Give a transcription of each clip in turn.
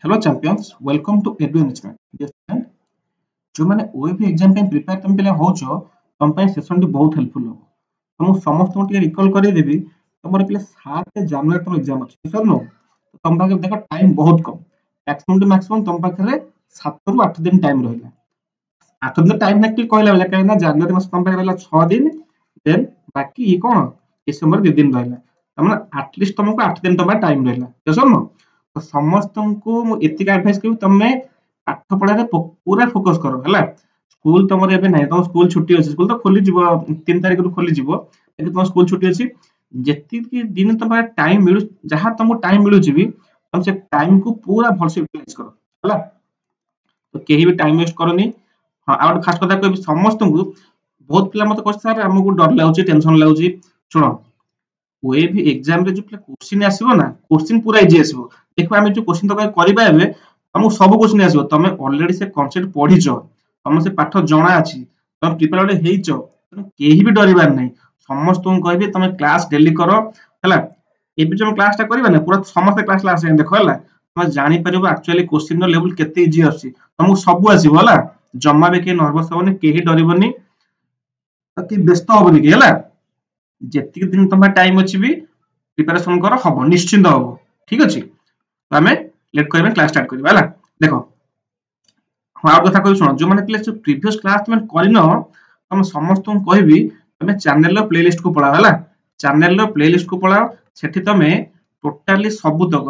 Hello champions welcome to edu investment dear friend जो माने OAB exam पे prepare तुम पिला होचो तुम पे सेशन टी बहुत हेल्पफुल हो तुम समस्त को टिके रिकॉल करी देबी तुमर पिले 7 जनवरी तुम एग्जाम अछि सर नो तो तुम पाखे देखो टाइम बहुत कम मैक्सिमम तुम पाखे 7 रु 8 दिन टाइम रहला 8 दिन टाइम ना कि कहला बेला कहना जनवरी मास तुम पाखे रहला 6 दिन देन बाकी ये कोन डिसेंबर 2 दिन रहला तमने एटलीस्ट तुमको 8 दिन तुम टाइम रहला yes or no तो समस्तଙ୍କୁ ମୁଁ ଏତିକି ଆଡଭାଇସ କରିବି ତମେ ପାଠ ପଢାରେ ପୁରା ଫୋକସ କର ହେଲା ସ୍କୁଲ ତମର ଏବେ ନାହିଁ ତମ ସ୍କୁଲ ଛୁଟି ଅଛି ସ୍କୁଲ ତ ଖୋଲିଯିବ 3 ତାରିଖରୁ ଖୋଲିଯିବ କିନ୍ତୁ ତମ ସ୍କୁଲ ଛୁଟି ଅଛି ଯେତିକି ଦିନ ତମ ଟାଇମ ମିଳୁ ଯାହା ତମକୁ ଟାଇମ ମିଳୁଛି ବି ତମେ ସେ ଟାଇମ କୁ ପୁରା ଭଲସେ ୟୁଟିଲାଇଜ କର ହେଲା ତ କେହି ବି ଟାଇମ ୱେଷ୍ଟ କରନି ହଁ ଆଉ ଗୋଟେ ଖାସ କଥା କହିବି ସମସ୍ତଙ୍କୁ ବହୁତ ପିଲା ମତେ କହିଲେ ସାର୍ ଆମକୁ ଡର ଲାଗୁଛି ଟେନସନ ଲାଗୁଛି ଶୁଣ ওএবি एग्जाम रे जो क्वेश्चन आसीबो ना क्वेश्चन पूरा इजी आसीबो देखो आमे जो क्वेश्चन तो करबा एबे हमहु सब क्वेश्चन आसीबो तमे ऑलरेडी से कांसेप्ट पढिचो तमे से पाठ जणा अछि तमे प्रिपेयर हेइचो केही भी डरिबार नै समस्त तुम कहबे तमे क्लास डेली करो हला एबे जो क्लास ता करबा ना पूरा समस्त क्लास ला आसे देखो हला तमे जानि परिबो एक्चुअली क्वेश्चन रो लेवल केते इजी आसी तमु सब आसीबो हला जम्मा बे के नर्वस होबनी केही डरिबनी कि व्यस्त होबनी कि हला ଯେତିକି ଦିନ ତମ ଟାଇମ ଅଛି ବି ପ୍ରିପାରେସନ କର ହବ ନିଶ୍ଚିନ୍ତ ହବ ଠିକ ଅଛି ତ ଆମେ ଲେଟ୍ କରିବା କ୍ଲାସ ଷ୍ଟାର୍ଟ କରିବା ହେଲା ଦେଖ ହଁ ଆଉ କଥା କହିବି ଶୁଣ ଯୋଉମାନେ ପିଲା ପ୍ରିଭିୟସ କ୍ଲାସ ତମେ କରିନ ତମ ସମସ୍ତଙ୍କୁ କହିବି ତମେ ଚ୍ୟାନେଲର ପ୍ଲେଲିଷ୍ଟ କୁ ପଳାଅ ହେଲା ଚ୍ୟାନେଲର ପ୍ଲେଲିଷ୍ଟ କୁ ପଳାଅ ସେଠି ତମେ ଟୋଟାଲି ସବୁତକ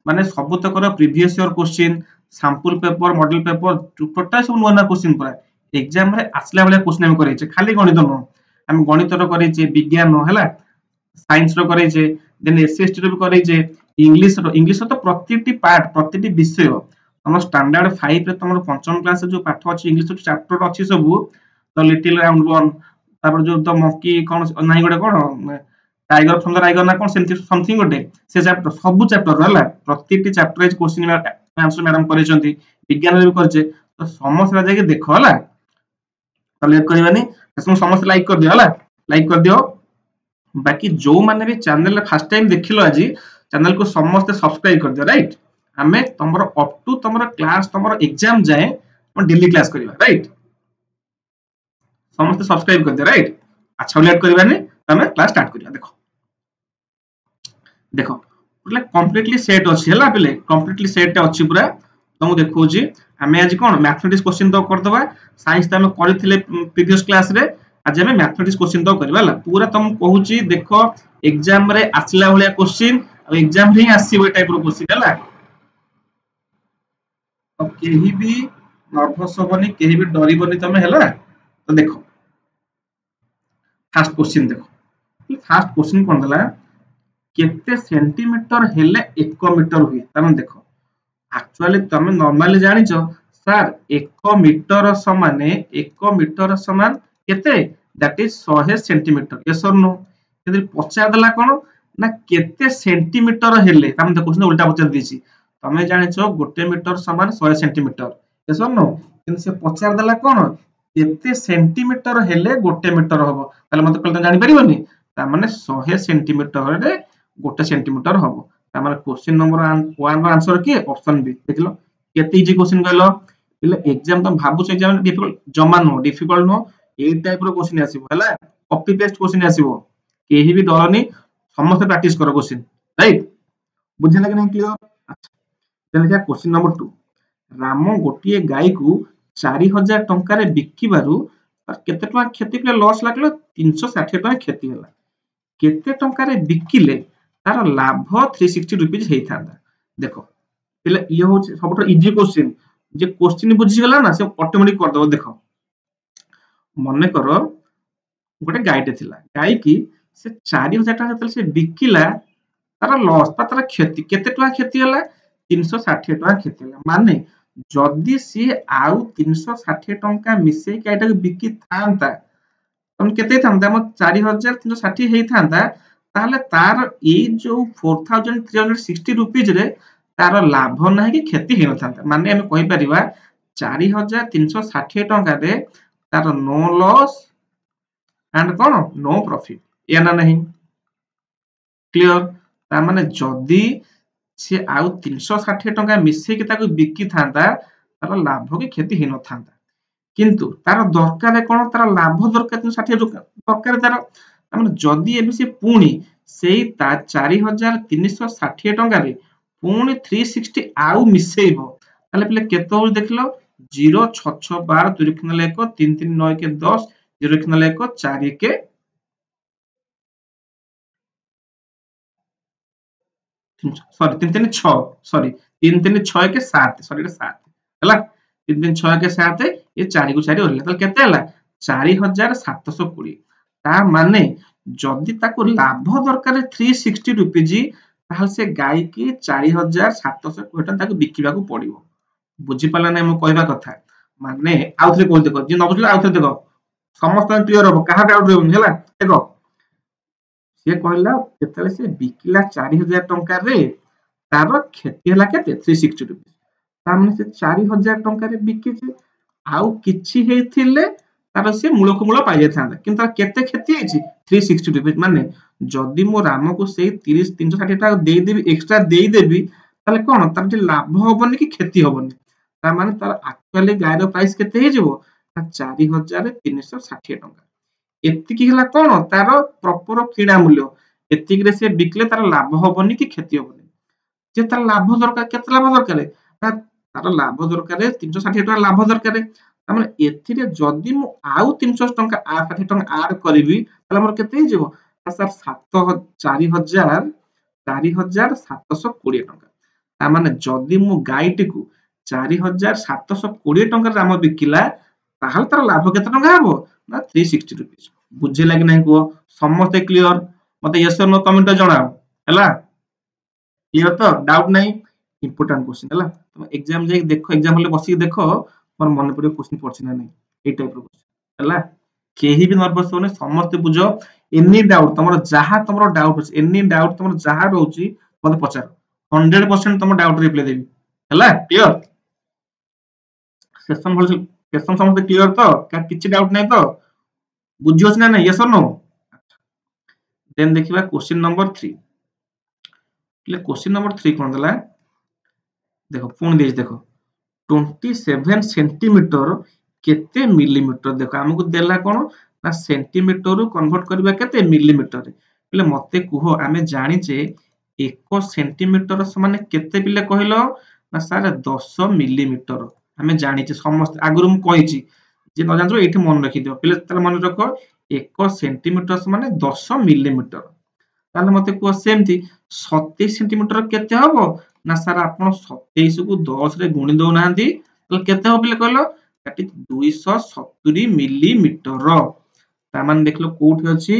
ମାନେ ସବୁତକର previous year question sample paper model paper total ସବୁ ନୂଆ ନୂଆ क्वेश्चन ପୁରା एग्जाम रे आसला भले क्वेश्चन हम करैछे खाली गणित न हम गणित रो करैछे विज्ञान होला साइंस रो करैछे देन एसएसटी रो भी करैछे इंग्लिश रो तो प्रतिटी पार्ट प्रतिटी विषय हम स्टैंडर्ड 5 रे तमरो पंचम क्लास जो पाठ अछि इंग्लिश रो चैप्टर अछि सब तो लिटिल राउंड वन तापर जो द मंकी कोन नाही गोटे कोन टाइगर फ्रॉम द टाइगर ना कोन समथिंग गोटे से चैप्टर सब चैप्टर होला प्रतिटी chapter wise question answer madam करेछंती विज्ञान रे भी करछे तो समस्त रा जाके देखो होला तो लेट करबानी समस्त लाइक कर दियो होला लाइक कर दियो बाकी जो माने भी चैनल फर्स्ट टाइम देखिलो आज चैनल को समस्त सब्सक्राइब कर दियो राइट हमें तमरो अप टू तमरो क्लास तमरो एग्जाम जाए हम डेली क्लास करिवा राइट समस्त सब्सक्राइब कर दियो राइट अच्छा लेट करबानी हमें क्लास स्टार्ट करिया देखो देखो पूरा कंप्लीटली सेट अछि हला पिले कंप्लीटली सेट अछि पूरा तुम देखौ जी हमें आज कोन मैथमेटिक्स क्वेश्चन तो कर दबा साइंस त हम करथिले प्रीवियस क्लास रे आज हमें मैथमेटिक्स क्वेश्चन तो करबा हला पूरा तुम कहूची देखो एग्जाम रे आसला भलिया क्वेश्चन और एग्जाम रे आसी बे टाइप रो क्वेश्चन हला तो केही भी नर्वस होबनी केही भी डरिबनी तमे हला तो देखो फर्स्ट क्वेश्चन देखो फर्स्ट क्वेश्चन कोन दला केते सेंटीमीटर हेले 1 मीटर हुई तमे देखो एक्चुअली तमे नॉर्मली जानिचो सर 1 मीटर समाने 1 मीटर समान केते दैट इज 100 सेंटीमीटर यस और नो यदि पचा दला कोन ना केते सेंटीमीटर हेले तमे देखो क्वेश्चन उल्टा पचा दिछि तमे जानिचो 1 मीटर समान 100 सेंटीमीटर यस और नो किंतु से पचा दला कोन केते सेंटीमीटर हेले 1 मीटर हबो ताले मते कहले जानि परिबोनी ता माने 100 सेंटीमीटर रे 1 सेंटीमीटर हबो ता माने क्वेश्चन नंबर 1 रो आंसर की ऑप्शन बी देखलो केते इजी क्वेश्चन कहलो इले एग्जाम तुम भाबु से एग्जाम डिफिकल्ट जमा नो डिफिकल्ट नो ए टाइप रो क्वेश्चन आसीबो हला कॉपी पेस्ट क्वेश्चन आसीबो केही भी डरनी समस्त प्रैक्टिस करो क्वेश्चन राइट बुझिला कि नहीं क्लियर अच्छा चल जा क्वेश्चन नंबर 2 राम गोटिए गाय को 4000 टंका रे बिकिबारु केते टका क्षति पे लॉस लागलो 360 टका क्षति होला केते टंका रे बिकिले तार लाभ 360 रुपीस हेई थांदा देखो पहले ये हो सबटा इजी क्वेश्चन जे क्वेश्चन बुझी गला ना से ऑटोमेटिक कर दबो देखो मने करो गोटे गायटे थिला गाय की से 4000 टका जतले से बिकिला तार लॉस तार क्षति केते टका क्षति होला 360 टका क्षति होला माने जदी सी आउ 360 टंका मिसे गायटा बिकी थांता तम केते थांता हम 4360 हेई थांता ताहले तार ए जो 4360 रुपीस रे तार लाभ नाही कि क्षति हे नथांता माने हम कहि परिबा 4360 टंका रे तार नो लॉस एंड कोन नो प्रॉफिट या ना नहीं क्लियर ता माने जदी सी आउ 360 टंका मिसेई के ताको बिकी थांता तार लाभ की क्षति ही न थांता किंतु तार दरकार कोन तार लाभ दरकार 360 दरकार तार माने जदी एबे से पुणी सेई ता 4360 टंका रे पुणी 360 आउ मिसेइबो ताले पले केतो हो देखलो 0 6 6 12 2 रे खनले 1 3 3 9 के 10 0 रे खनले 1 4 के सॉरी 3 3 6 सॉरी 3 3 6 के 7 सॉरी 7 हला 3 3 6 के 7 ये 4 को 4 ओरले त केते हला 4720 ता माने जदी ताको लाभ दरकार 360 रुपीज ताहल से गाय की 4720 ताको बिकिबा को पड़िबो बुझी पाला नै म कहबा कथा माने आउथरे कोल देखो जे न बुझले आउथरे देखो समस्त क्लियर हो कहा डाउट रहबो हला देखो से कहला जेतले से बिकिला 4000 टंका रे तार क्षति हला केते 360 रुपीस ता माने से 4000 टंका रे बिके जे आउ किछि हेथिले तार से मूल को मूल पाइ जाथांदा किंतु तार केते क्षति हेछि 360 रुपीस माने जदी मो राम को से 30 360 टका देई देबी एक्स्ट्रा देई देबी ताले कोन तार जे लाभ होबनी कि क्षति होबनी ता माने तार एक्चुअली गायरो प्राइस केते हे जेबो 4360 टंका एतिकी हला कोन तार प्रॉपर किणा मूल्य एतिकी रे से बिकले तार लाभ होबनी कि क्षति होबनी जे तार लाभ दरकार केते लाभ दरकार तार लाभ दरकार 360 टका लाभ दरकार तामाने एथिरे जदी मु आउ 360 टका 60 टका ऐड करबी ताले हमर केते हे जेबो सर 4720 टका तामाने जदी मु गाईटी को 4720 टका राम बिकिला ताहल तार लाभ केते टका हबो ना 360 रुपीस बुझे लागी नै को समस्त क्लियर मते यस और नो कमेंट जणाओ हला क्लियर तो डाउट नै इंपोर्टेंट क्वेश्चन हला तुम एग्जाम जे देखो एग्जाम हले बसी देखो मोर मन पड़े क्वेश्चन पड़छ ना नै ए टाइप रो क्वेश्चन हला केही भी नर्वस होने समस्त बुझो एनी डाउट तमरो जहा तमरो डाउट अछि एनी डाउट तमरो जहा रहउची मते पचार 100% तम डाउट रिप्लाई देबी हला क्लियर सेशन भल सेशन समस्त क्लियर तो का किछि डाउट नै तो बुझियोस ना नै यस और नो देन देखिबा क्वेश्चन नंबर 3 ले क्वेश्चन नंबर 3 कोन दला देखो पुन देज देखो 27 सेंटीमीटर केते मिलीमीटर देखो हमकु देला कोन ना सेंटीमीटर रु कन्वर्ट करबा केते मिलीमीटर रे ले मते कुहो आमे जानि जे 1 सेंटीमीटर समान केते पिले कहलो ना सारे 10 मिलीमीटर आमे जानि जे समस्त आगुरु म कहि छी जे न जानतो एठी मन रखि दियो पिले तले मन रखो 1 सेंटीमीटर समान 10 मिलीमीटर ताले मते को सेमती 27 सेंटीमीटर केते हबो ना सर आपण 27 को 10 रे गुणी दउ नांदी तो केते हो पिले कहलो दैट इज 270 मिलीमीटर ता मान देखलो कोठी अछि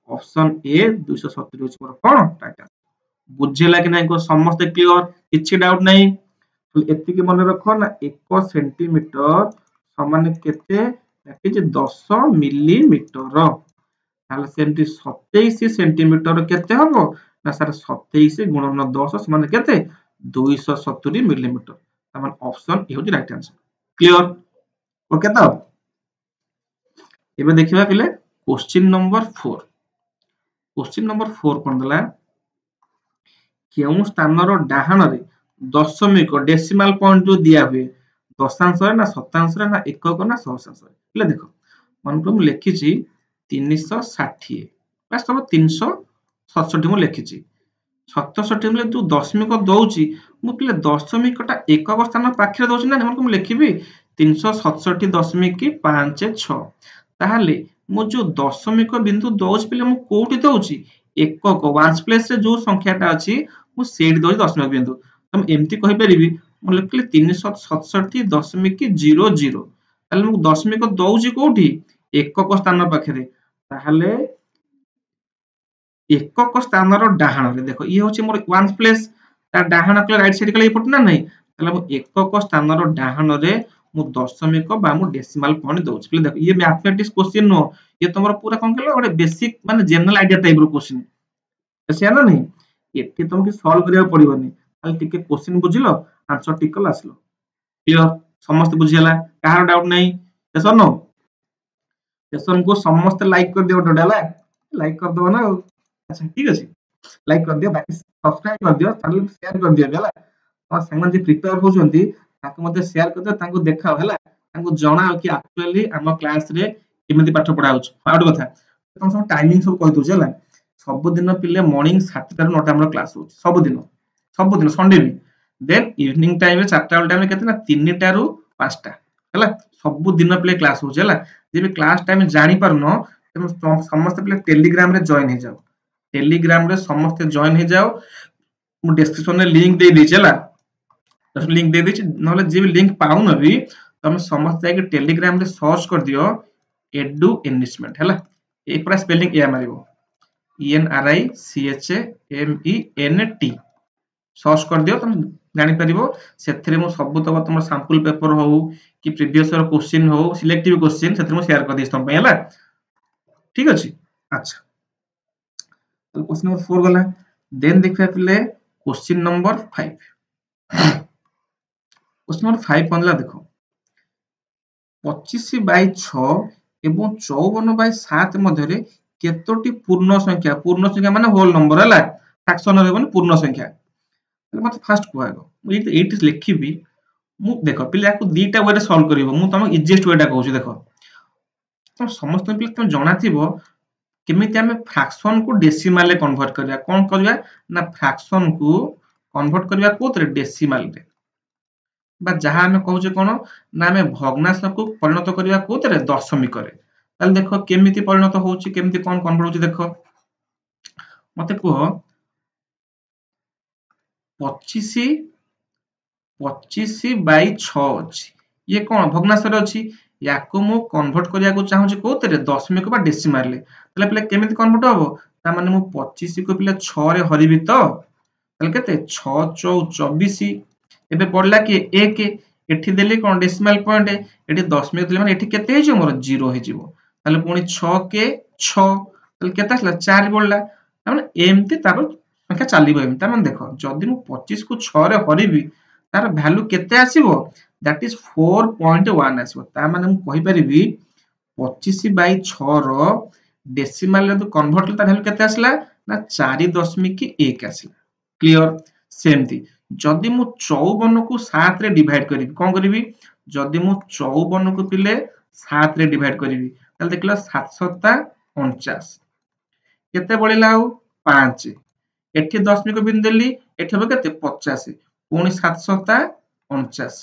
ऑप्शन ए 270 अछि मोर कोन टाइटल बुझे लागे नै को समस्त क्लियर किछि डाउट नै एति के मन रखो ना 1 सेंटीमीटर समान केते दैट इज 10 मिलीमीटर ताले सेमती 27 सेंटीमीटर केते हबो ना सर 27 गुणन 10 समान केते 270 मिलीमीटर तमन ऑप्शन ए होजी राइट आंसर क्लियर ओके तो एबे देखिबा पिले क्वेश्चन नंबर 4 क्वेश्चन नंबर 4 कोन दला केउ स्थान रो डाहाण रे दशमिक डेसिमल पॉइंट जो दिया हुए दशांश रे ना शतांश रे ना एकक ना सहस्रांश रे पिले देखो मन को लिखि छी 360 बस तब 367 मु लिखि छी 67 मिले जो दशमिक दउची मु पिले दशमिकटा एकक स्थान पाखरे दउची ना मन को लिखिबी 367.56 ताहाले मु जो दशमिक बिंदु दउची पिले मु कोठी दउची एकक वंस प्लेस रे जो संख्याटा अछि मु सेट दउची दशमिक बिंदु हम एम्ति कहि परिबी मु लिखले 367.00 ताले मु दशमिक दउची कोठी एकक स्थान पाखरे ताहाले एकक स्थान रो डाहाण रे देखो ये होची मोर वंस प्लेस ता डाहाण के राइट साइड के पट ना नहीं ताले मु एकक स्थान रो डाहाण रे मु दशमिक बा मु डेसिमल पॉइंट दउची प्ले देखो ये मैथमेटिक्स क्वेश्चन नो ये तमरो पूरा कोन केलो ओडे बेसिक माने जनरल आईडिया टाइप रो क्वेश्चन एसे ना नहीं एठी तुमके सॉल्व करिया पड़िबनी खाली टिके क्वेश्चन बुझिलो आंसर टिकल आसलो क्लियर समस्त बुझियला कहार डाउट नहीं एसो नो सेशन को समस्त लाइक कर दियो डला लाइक कर दो ना अच्छा ठीक अछि लाइक कर दियो बाकी सब्सक्राइब कर दियो चैनल शेयर कर दियो हला और संग जे प्रिपेयर होचंती ताको मते शेयर कर दियो ताको देखाओ हला ताको जणाओ कि एक्चुअली हम क्लास रे केमिति पाठ पढा होछ आउट कथा तम सब टाइमिंग सब कहि दोछ हला सब दिन पिले मॉर्निंग 7 टा 9 टा हमर क्लास होछ सब दिन संडे भी देन इवनिंग टाइम रे 4 टा टाइम रे केते ना 3 टा रु 5 टा हला सब दिन पिले क्लास होछ हला जे भी क्लास टाइम जानि परनो तुम समस्त पिले टेलीग्राम रे जॉइन हो जाओ टेलीग्राम रे समस्त जॉइन हो जाओ मु डिस्क्रिप्शन में लिंक दे दी चला लिंक दे दी नले जे भी लिंक पाउन भी तुम समस्त जाके टेलीग्राम रे सर्च कर दियो एडु एनरिचमेंट हैला ए पूरा स्पेलिंग ए मारिबो ENRICHMENT सर्च कर दियो तुम जानि परिबो सेथरे मु सब तब तुम सैंपल पेपर हो कि प्रीवियस ईयर क्वेश्चन हो सिलेक्टिव क्वेश्चन सेथरे मु शेयर कर दिस तुम पे हैला ठीक अछि अच्छा तो क्वेश्चन नंबर 4 गला देन देखिबा पिले क्वेश्चन नंबर 5 क्वेश्चन नंबर 5 पनला देखो 25/6 एवं 54/7 मध्यरे केतोटी पूर्ण संख्या माने होल नंबर हला फ्रैक्शन रे माने पूर्ण संख्या मत फास्ट कहगो मु एट लिखिबी मु देखो पिला को दीटा वे रे सॉल्व करिवो मु तुम इजीएस्ट वेटा कहूची देखो तो समस्त पिला तुम जाना थिबो केमिति हमें फ्रैक्शन को डेसिमल रे कन्वर्ट करिया कोन करिया ना फ्रैक्शन को कन्वर्ट करिया कोतरे डेसिमल रे बा जहां हमें कहूचे कोन ना हमें भग्नांश को परिणत करिया कोतरे दशमिक रे ताले देखो केमिति परिणत होउची केमिति कोन कन्वर्ट होउची देखो मते को 25/6 अछि ये कोन भग्नांश रे अछि याको मु कन्वर्ट करिया को चाहूची कोतरे दशमिक बा डेसिमल रे ताले पिले केमिति कन्वर्ट होबो ता माने मु 25 को पिले 6 रे हरिबी तो ताले केते 6 4 24 एबे पडला कि 1 एठी देली कोन डेसिमल पॉइंट एठी दशमिक देली माने एठी केते हे मोर 0 हे जिवो ताले पुनी 6 के 6 ताले केते आसला 4 बोलला माने एमती तार संख्या चालिबो एमती ता माने देखो जदी मु 25 को 6 रे हरिबी तार वैल्यू केते आसीबो दैट इज 4.1 आसीबो ता माने मु कहि परिबी 25/6 रो डेसिमल रे तो कन्वर्ट ता वैल्यू केते आसला ना 4.1 आसीला क्लियर सेमती जदि मु 54 को 7 रे डिवाइड करिवि कोन करिवि जदि मु 54 को पिले 7 रे डिवाइड करिवि ताले देखला 7 7 49 केते बळिला 5 एठी दशमिक बिंदु देली एठी हो केते 50 पुनी 7 7 49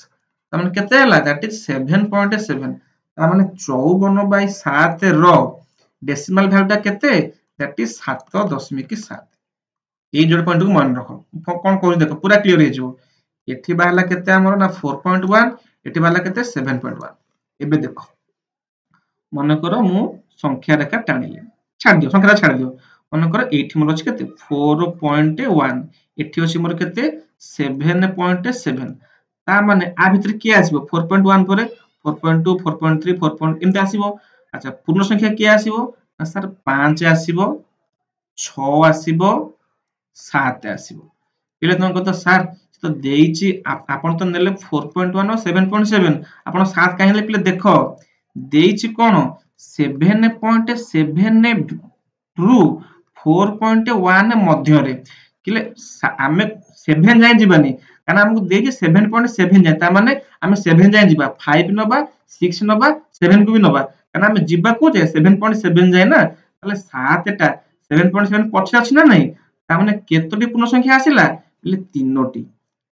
त माने केते हला दैट इज 7.7 त माने 54/7 रो डेसिमल वैल्यू ता केते दैट इज 7.7 এই जोड़ पॉइंट को मन रखो कोन करू देखो पूरा क्लियर हे जो एठी बाहला केते हमर ना 4.1 एठी बाहला केते 7.1 एबे देखो मन करो मु संख्या रेखा टाणिले छाड़ दियो संख्या छाड़ दियो मन करो एठी मोर अछि केते 4.1 एठी अछि मोर केते 7.7 ता माने आ भितर के आसीबो 4.1 परे 4.2 4.3 4. एमते आसीबो अच्छा पूर्ण संख्या के आसीबो सर 5 आसीबो 6 आसीबो 7 आसीबो इले तुम कहतो सर तो देइची आपण तो नेले 4.1 और 7.7 आपण 7 काहे ले पिले देखो देइची कोन 7.7 रु 4.1 मध्य रे किले आमे 7 जाय जीवानी काना हमकु देइची 7.7 जाय ता माने आमे 7 जाय जीवा 5 नबा 6 नबा 7 को भी नबा काना आमे जीवा को जे 7.7 जाय ना ताले 7 टा 7.7 पछे अछि ना नहीं तामने केतोटी पूर्ण संख्या आसिला ले तीनोटी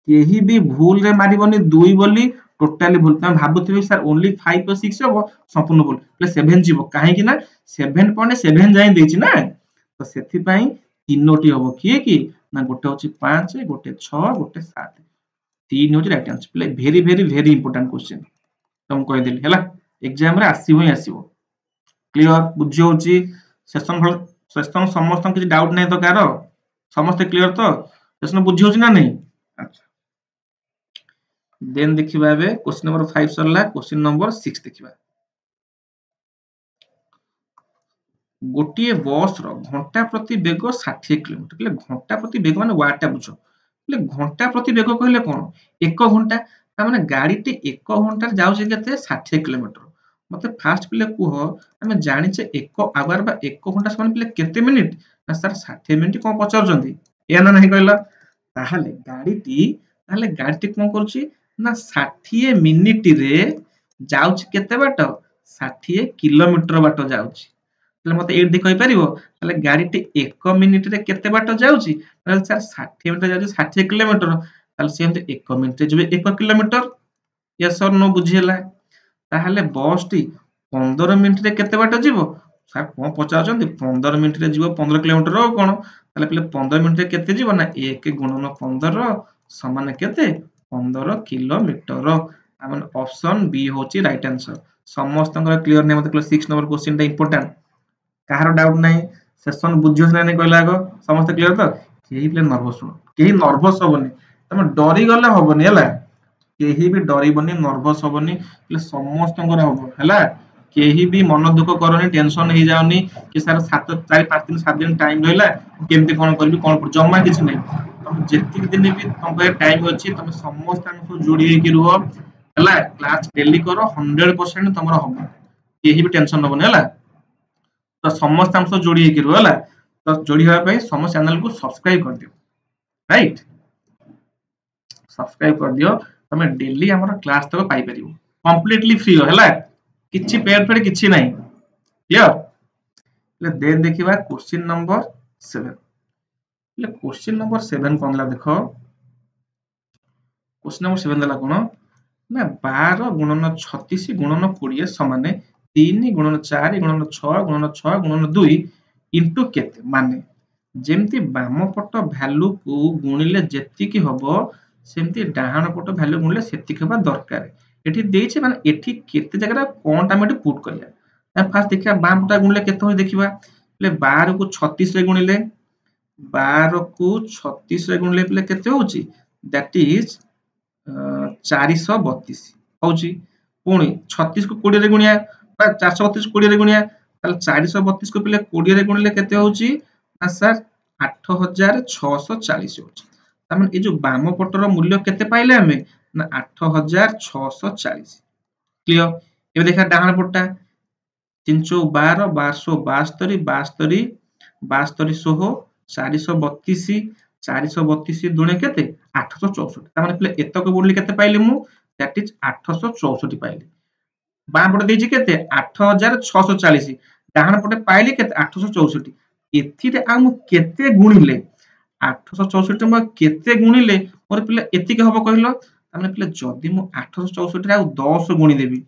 केही भी भूल रे मारिबोनी 2 बोली टोटली भूल त भाबुथिबि सर ओनली 5 और 6 हो संपूर्ण भूल ले 7 जीवो काहे कि ना 7.7 जाय देछि ना तो सेथि पई तीनोटी होबो किए कि ना गोटे होछि 5 गोटे 6 गोटे 7 तीन होछि right answer play very very very important question तुम कहि देली हला एग्जाम रे आसीबो ही आसीबो क्लियर बुझि होछि सेशन समस्त किछि डाउट नै तो कार समस्त क्लियर तो प्रश्न बुझी होछि ना नहीं अच्छा देन देखिबा बे क्वेश्चन नंबर 5 सरला क्वेश्चन नंबर 6 देखिबा गोटिए बस रो घंटा प्रति बेग 60 किलोमीटर ले घंटा प्रति बेग माने वाट बुझो ले घंटा प्रति बेग कहले कोन 1 घंटा ता माने गाड़ी टे 1 घंटा जाउछि केते 60 किलोमीटर मते फास्ट पिले कुह आमे जानिचे 1 आवर बा 1 घंटा समान पिले केते मिनिट ना सर 60 मिनिट कोन पचारजंती या ना नहीं कहला ताहले गाडीटी कोन करूची ना 60 मिनिट रे जाउची केते बाट 60 किलोमीटर बाट जाउची ताहले मते एडी कहि परिबो ताहले गाडीटी 1 मिनिट रे केते बाट जाउची ताहले सर 60 मिनिट जाउची 60 किलोमीटर ताहले सेमते 1 मिनिट रे जबे 1 किलोमीटर यस और नो बुझिला ताहले बस टी 15 मिनिट रे केते बाट जीवो सर कोन पचारजंती 15 मिनिट रे जीवो 15 किलोमीटर हो कोन ताहले पहिले 15 मिनिट रे केते जीवो ना 1 गुणन 15 समान केते 15 किलोमीटर आमन ऑप्शन बी होची राइट आंसर समस्त क्लियर नै मते 6 नंबर क्वेश्चन टा इंपोर्टेंट काହାର डाउट नाही सेशन बुझियो ना नै कहला आगो समस्त क्लियर तो केही प्ले नर्वस हो केही नर्वस होबनी तमे डरी गले होबनी हला केही भी डरिबनी नर्वस होबनी प्ले समस्त होबो हला केही भी मन दुख करनी टेंशन ही जाउनी कि सर 7 4 5 दिन 7 दिन टाइम रहला केमती कोन करबी कोन जम्मा किछ नै तुम जेतिक दिन भी तुम पे टाइम अछि तुम समस्त हमको जोड़ी के रहो हला क्लास डेली करो 100% तमरो होबो केही भी टेंशन नबनी हला तो समस्त हमको जोड़ी के रहो हला तो जोड़ी होय पई समस्त चैनल को सब्सक्राइब कर दियो राइट सब्सक्राइब कर दियो तमे डेली हमर क्लास तक पाई परिबो कंप्लीटली फ्री हो हला किछि पेड पेड किछि नै क्लियर ले देन देखिबा क्वेश्चन नंबर 7 ले क्वेश्चन नंबर 7 कोन ला देखो क्वेश्चन नंबर 7 देला कोन ना 12 गुणन 36 गुणन 20 समान 3 गुणन 4 गुणन 6 गुणन 6 गुणन 2 इनटू केते माने जेमती बाम पट वैल्यू को गुणिले जेति की हबो सेमती डाहाण पट वैल्यू गुणिले सेति हेबा दरकार एठी देइछे माने एठी केते जगह कोन टा मेटी पुट करिया फास्ट देखिया बाम पट गुणिले केते हो देखिबा ले 12 को 36 रे गुणिले 12 को 36 रे गुणिले पले केते होची दैट इज 432 होची पुणी 36 को 20 रे गुणिया बा 432 को 20 रे गुणिया ताले 432 को पले 20 रे गुणिले केते होची ना सर 8640 होची तामें ए जो बाम पटर मूल्य केते पाइले हमें ना 8640 क्लियर एबे देखा डाहाण पटटा 312 1272 72 72 सोहो 432 432 दुणे केते 864 ता माने पले एतक बोलली केते पाइले मु दैट इज 864 पाइले बाम पटे देजी केते 8640 डाहाण पटे पाइले केते 864 एथिरे आ मु केते गुणिले 864 म केते गुणिले मोर पले एतिके हबो कहलो तामे पले जदी मु 864 रे आ 10 गुणी देबी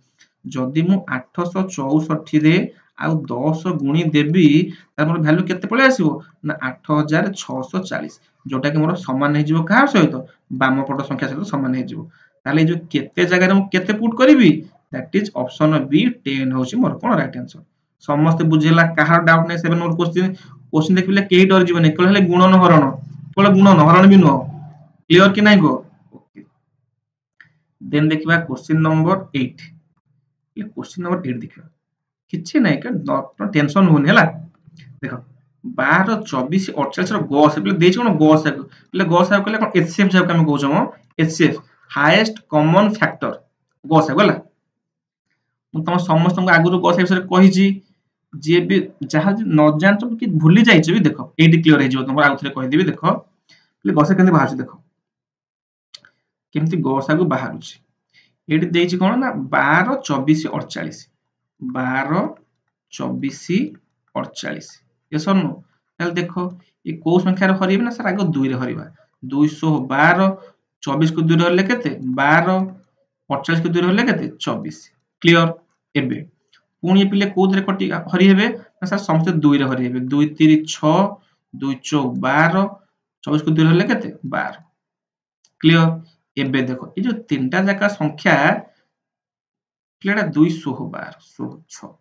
जदी मु 864 रे आ 10 गुणी देबी तार मोर वैल्यू केते पळे आसीबो ना 8640 जोटा कि मोर समान हे जिवो का सहित बाम पट संख्या सहित समान हे जिवो ताले जो केते जगह रे मु केते पुट करबी दैट इज ऑप्शन बी 10 होची मोर कोन राइट आंसर समस्त बुझेला काहा डाउट नै 7 नंबर क्वेश्चन देखिले केही डर जीवन एकल हेले गुणन हरण केवल गुणन हरण भी नो क्लियर कि नै गो ओके देन देखिबा क्वेश्चन नंबर 8 ये क्वेश्चन नंबर 8 देखिबा किछि नै के टेंशन होनी हला देखो 12 24 48 रो गॉस पले देछि कोन गॉस पले गॉस कले कोन एचसीएफ जाव हम कहौ छम HCF highest common factor Gauss गला मु तम समस्त को आगु गॉस विषय कहि छी जे भी जहा न जान तो कि भूली जाई छी भी देखो एडी क्लियर हे जिवो तुम आगु थरे कहि देबी देखो पले गॉस केने बाहर छी देखो केमती गॉस आगु बाहर छी एडी देछि कोन ना 12 24 48 12 24 48 ये सर नो ताल देखो ये को संख्या रे हरिबे ना सर आगो 2 रे हरिबा 212 24 को 2 रे हरले केते 12 48 को 2 रे हरले केते 24 क्लियर एबे पुणी पिले को धरे कटि हरि हेबे ना सर समस्त 2 रे हरि हेबे 2 3 6 2 4 12 24 को 2 रे हरले केते 12 क्लियर एबे देखो ये जो तीनटा जाका संख्या क्लियर 212 16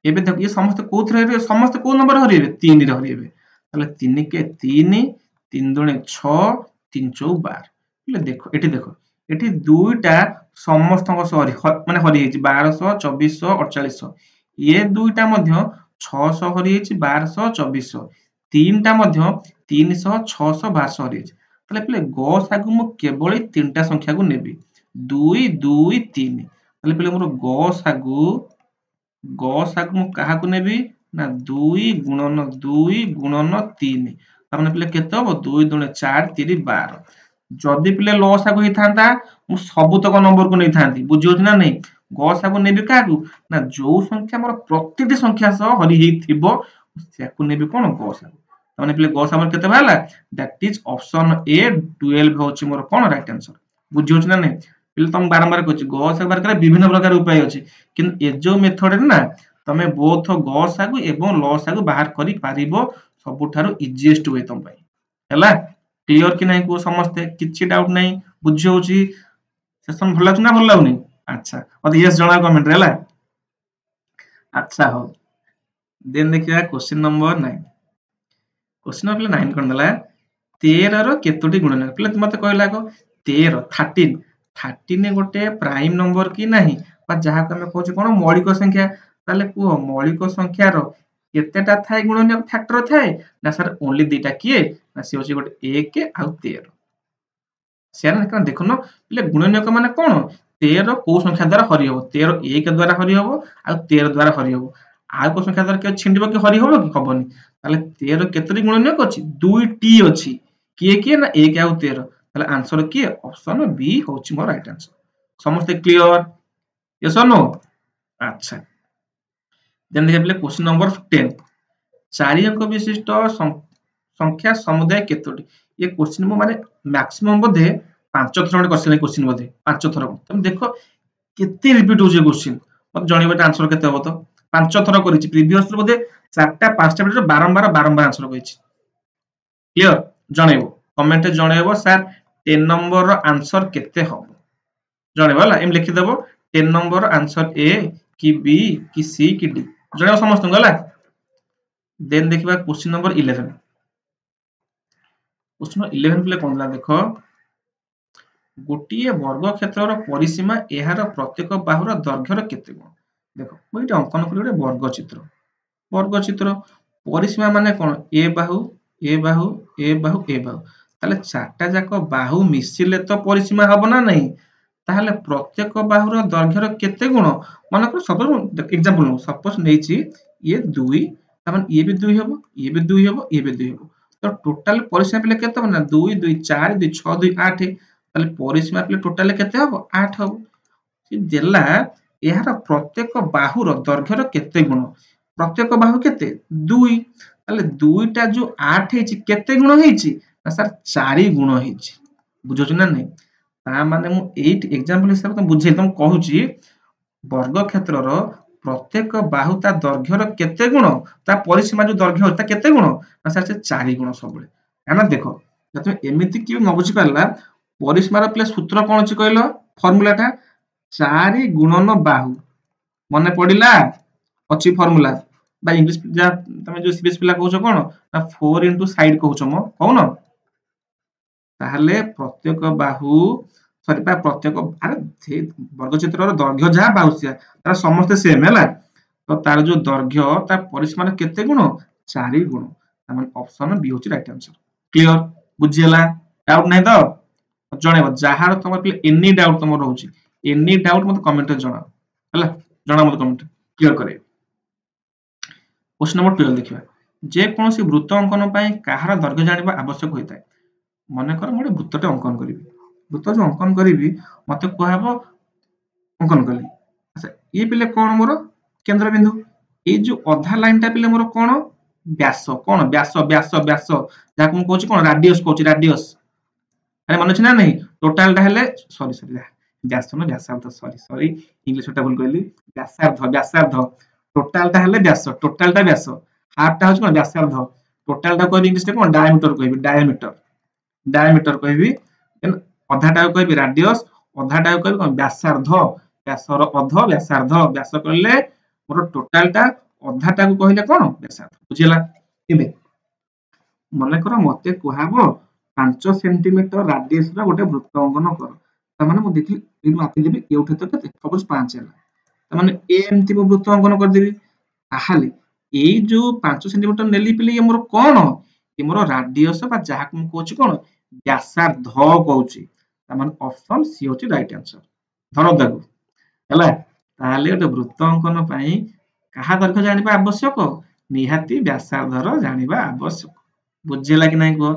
एबे देखो ये समस्त कोथरे रे समस्त को नंबर हरिबे 3 रे हरिबे ताले 3 के 3 3 दुणे 6 3 4 12 ले देखो एठी देखो एठी दुईटा समस्त सॉरी माने हरि हेछि 1200 2400 4800 ये दुईटा मध्य 600 हरि हेछि 1200 2400 तीनटा मध्य 300 600 1200 हरि हेछि ताले पले गॉस आगु मु केवल तीनटा संख्या को नेबी 2 2 3 ताले पहिले मोर गसागु मु काहाकु नेबी ना 2 गुणन 3 तार माने पहिले केते हो 2 दुणे 4 3 12 जदि पहिले लसागु हि थांता मु सबुतक नंबर को नै थांती बुझियो ना नै गसागु नेबी काहाकु ना जो संख्या मोर प्रतिटी संख्या सह हरि हि थिबो सेकु नेबी कोन गसागु ताने पहिले गसागु केते भाला दैट इज ऑप्शन ए 12 होची मोर कोन राइट आंसर बुझियो ना नै पहिले तुम बारंबार कहछि गसागु बार करे विभिन्न प्रकार उपाय अछि किंतु ए जो मेथड रे ना तमे बोथ गसागु एवं लसागु बाहर करि पारिबो सबुठारो इजीएस्ट वे तुम पई हैला क्लियर कि नहीं को समझते किछि डाउट नहीं बुझी होची सेशन भल लागु ना भल लागुनी अच्छा मते यस जणा कमेंट रे हैला अच्छा हो देन देखिया क्वेश्चन नंबर 9 क्वेश्चन नंबर 9 कोन दला 13 रो केतोटी गुणन पहिले मते कहला को 13 13 13 गोटे प्राइम नंबर की नहीं बा जहा हम कहू कोन मौलिक संख्या ताले को मौलिक संख्या रो केतेटा थाए गुणन फैक्टर थाए ना सर ओनली दुटा किए ना से होची गोटे 1 आ 13 सेना कन देखनो पहिले गुणनक माने कोन 13 को संख्या द्वारा हरि हो 13 1 द्वारा हरि हो आ 13 द्वारा हरि हो आ को संख्या द्वारा के छिंडिबो कि हरि हो कि हबनी ताले 13 केतरी गुणनक अछि 2 टी अछि किए किए ना 1 आ 13 ताले आंसर किए ऑप्शन बी होची मोर राइट आंसर समस्त क्लियर यस और नो अच्छा देन देखिए पहिले क्वेश्चन नंबर 10 चारि अंक विशिष्ट संख्या समुदाय केतोटी ये क्वेश्चन मो माने मैक्सिमम बोधे 5 थर करसिले क्वेश्चन बोधे 5 थर तुम देखो केते रिपीट होजे क्वेश्चन मत जणिबा आंसर केते हो तो 5 थर करिछि प्रीवियस बोधे 4टा 5टा वीडियो बारंबार आंसर कहिछि क्लियर जणेबो कमेंट रे जणेबो सर 10 नंबर रो आंसर केते हो जणेबो हला एम लिखि देबो 10 नंबर आंसर ए कि बी कि सी कि डी जणेबो समस्त गला देन देखिबा क्वेश्चन नंबर 11 क्वेश्चन 11 प्ले कोन देखो गोटिए वर्ग क्षेत्रर परिसीमा एहार प्रत्येक बाहुर दैर्घ्यर केते गुण देखो मु एटा अंकन करी गोटे वर्ग चित्र परिसीमा माने कोन ए बाहु ए बाहु ए बाहु ए बाहु ताले चारटा जाक बाहु मिसिले तो परिसीमा हबो ना नहीं ताहले प्रत्येक बाहुर दैर्घ्यर केते गुण माने को सपोज एग्जांपल सपोज नेछि ये 2 तमन ये भी 2 हबो ये भी 2 हबो ये भी 2 हबो तो टोटल परिसीमा पले केते ना 2 2 4 2 6 2 8 ताले परिसीमा पले टोटल केते हबो 8 हबो सी देला एहार प्रत्येक बाहुर दैर्घ्यर केते गुण प्रत्येक बाहु केते 2 ताले 2 टा जो 8 हेछि केते गुण हेछि ना सर 4 गुण हेछि बुझोछ ना नै ता माने मु 8 एग्जांपल हिसाब त बुझे तुम कहूची वर्ग क्षेत्रर प्रत्येक बाहु ता दैर्घ्यर केते गुण ता परिसीमा जो दैर्घ्य ता केते गुण ना सर से 4 गुण सबले है ना देखो तुम एमिति कि न बुझी पारला परिसीमार प्ले सूत्र कोन अछि कहलो फार्मूला ता 4 गुणन बाहु मने पडिला अछि फार्मूला बा इंग्लिश जा तमे जो सीबीएस पिला कहउछ कोन ना 4 इनटू साइड कहउछ म कहउनो ताहले प्रत्येक बाहु सरी पा प्रत्येक अरे वर्ग चित्रर दैर्घ्य जा बाहुसिया तार समस्त सेम हैला तो तार जो दैर्घ्य ता परिसीमा केते गुण 4 गुण तामान ऑप्शन बी होची राइट आंसर क्लियर बुझियला डाउट नै तो जणेबो जहार तुम एनी डाउट तुम रहउची एनी डाउट मत कमेंट रे जणा हैला जणा मत कमेंट क्लियर करे क्वेश्चन नंबर 12 देखिबा जे कोनोसी वृत्त अंकन पई काहार दैर्घ्य जानिबा आवश्यक होइताय मने कर मोडे वृत्तटे अंकन करिवि वृत्त जो अंकन करिवि मते कहबो अंकन कली अच्छा ये पिले कोन मोर केंद्र बिंदु ए जो अधा लाइन टा पिले मोर कोन व्यास कोन व्यास व्यास व्यास जाक मु कहूची कोन रेडियस कहूची रेडियस अरे मन छै ना नहीं टोटल टा हेले सॉरी सॉरी व्यास न व्यासार्ध सॉरी सॉरी इंग्लिश टा भूल कहली व्यासार्ध टोटल टा हेले व्यास टोटल टा व्यास हाफ टा होची कोन व्यासार्ध टोटल टा कहबी इंग्लिश रे कोन डायमीटर कहबी डायमीटर कहबी देन अधा टा कहबी रेडियस अधा टा कहबी कोन व्यासार्ध व्यासर अध व्यासार्ध व्यास कहले मोर टोटल टा अधा टा को कहले कोन व्यासार्ध बुझिला इबे मने कर मते कहबो 5 सेंटीमीटर रेडियस रा गोटे वृत्त अंकन कर त माने मु देखि इ मापि देबी एउठे तो केते सपोज 5 हैला त माने ए एमती को वृत्त अंकन कर देबी ताहाले ए जो 5 सेंटीमीटर नेली पिले ये मोर कोन ये मोर रेडियस बा जहा को कहूची कोन व्यासार्ध कहूची त माने ऑप्शन सी होची राइट आंसर धरो देखो ହେଲା ताले गोटे वृत्त अंकन पई कहा दर्घ्य जानिबा आवश्यक निहाती व्यासार्धर जानिबा आवश्यक बुझेला कि नहीं को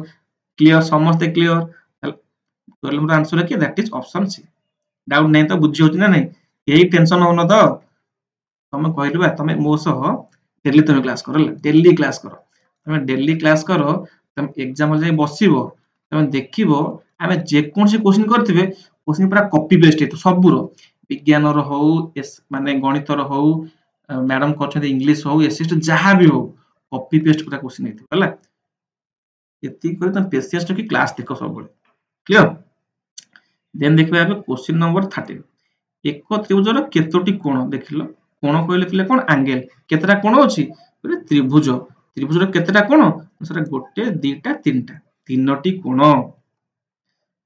क्लियर समस्त क्लियर 12 नंबर आंसर है कि that is option C doubt नहीं तो बुझी होची ना नहीं यही टेंशन हो न तो तुम कहलबा तुम मो सह डेली तुम क्लास करो डेली क्लास करो तुम डेली क्लास करो तुम एग्जाम जाय बसिबो तुम देखिबो आमे जे कोन से क्वेश्चन करथिबे क्वेश्चन पूरा कॉपी पेस्ट हेतु सबुरो विज्ञान रो हो माने गणित रो हो मैडम कहते इंग्लिश हो एसएसटी जहाँ भी हो कॉपी पेस्ट पूरा क्वेश्चन हेतु हला एति कर तुम पेशेंस की क्लास देखो सब बळे क्लियर देन देखबे आबे क्वेश्चन नंबर 13 एक त्रिभुजर केतोटी कोण देखिलो कोण कहले थिले कोन एंगल केतरा कोण अछि बोले त्रिभुज त्रिभुजर केतरा कोण सर गोटे दुईटा तीनटा तीनोटी कोण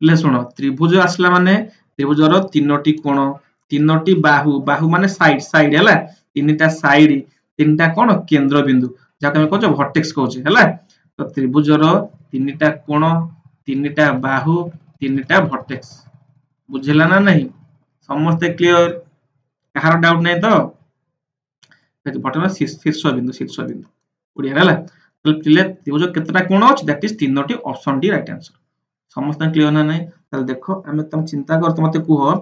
ले सुनो त्रिभुज आसला माने त्रिभुजर तीनोटी कोण तीनोटी बाहु बाहु माने साइड साइड हला तीनटा साइड तीनटा कोण केंद्र बिंदु जाके हम कहछो वर्टेक्स कहछे हला तो त्रिभुजर तीनटा कोण तीनटा बाहु तीनटा वर्टेक्स बुझिला ना नहीं समस्त क्लियर कहार डाउट नहीं तो बटन शीर्ष बिंदु ओडिया हला तो प्ले त्रिभुज केतटा कोण अछि दैट इज तीनोटी ऑप्शन डी राइट आंसर समस्त क्लियर ना नहीं ताले देखो हमें तुम चिंता कर मते कुह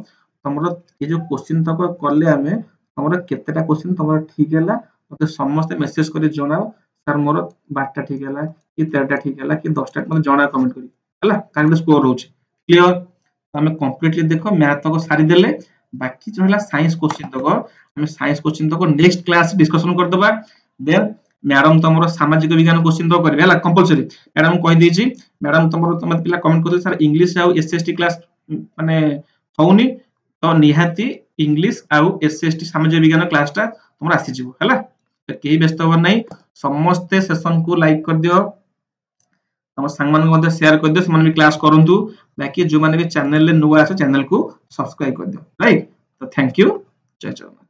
तमरो ये जो क्वेश्चन तक करले हमें तमरो केतेटा क्वेश्चन तमरो ठीक हैला मते समस्त मेसेज करी जणाओ सर मोर 12टा ठीक हैला कि 13टा ठीक हैला कि 10टा मते जणा कमेंट करी हैला कांगे स्कोर होची क्लियर हमें कंप्लीटली देखो मैथ तक सारी देले बाकी जो हैला साइंस क्वेश्चन तक हमें साइंस क्वेश्चन तक नेक्स्ट क्लास डिस्कशन कर दबा देन मैडम तमरो सामाजिक विज्ञान क्वेश्चन तो करबे हला कंपलसरी मैडम कहि दीजी मैडम तमरो तम पिला कमेंट करते सर इंग्लिश आ एसएसटी क्लास माने होउनी तो निहाती इंग्लिश आ एसएसटी सामाजिक विज्ञान क्लास ता तमरो आसी जिवो हला तो केही व्यस्त हो नहीं समस्त सेशन को लाइक कर दियो तम संग मान को शेयर कर दियो समान भी क्लास करंतु बाकी जो माने भी चैनल ले नुवा आसे चैनल को सब्सक्राइब कर दियो राइट तो थैंक यू जय जगन्नाथ।